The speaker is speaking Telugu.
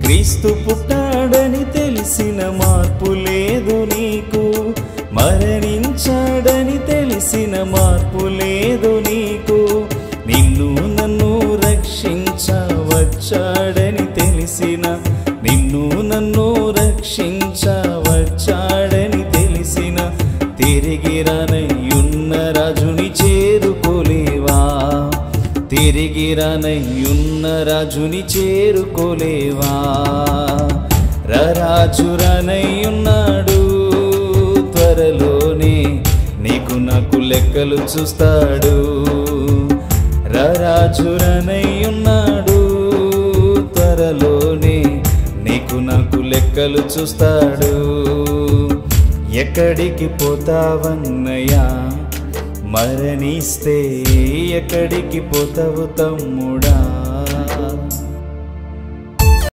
క్రీస్తు పుట్టాడని తెలిసిన మార్పు లేదు నీకు, మరణించాడని తెలిసిన మార్పు లేదు నీకు, నిన్ను నన్ను రక్షించవచ్చాడని తెలిసిన, నిన్ను నన్ను రక్షించవచ్చాడని తెలిసిన, తిరిగి రానయ్యున్న రాజుని చేరుకోలేవా, తిరిగి రానయ్యున్న రాజుని చేరుకోలేవా. రాజు రానయ్యున్నాడు త్వరలోనే, నీకు నాకు లెక్కలు చూస్తాడు. రాజు రానయ్యున్నాడు త్వరలోనే, నీకు నాకు లెక్కలు చూస్తాడు. ఎక్కడికి పోతావన్నయ్యా మరణిస్తే, ఎక్కడికి పోతావు తమ్ముడా.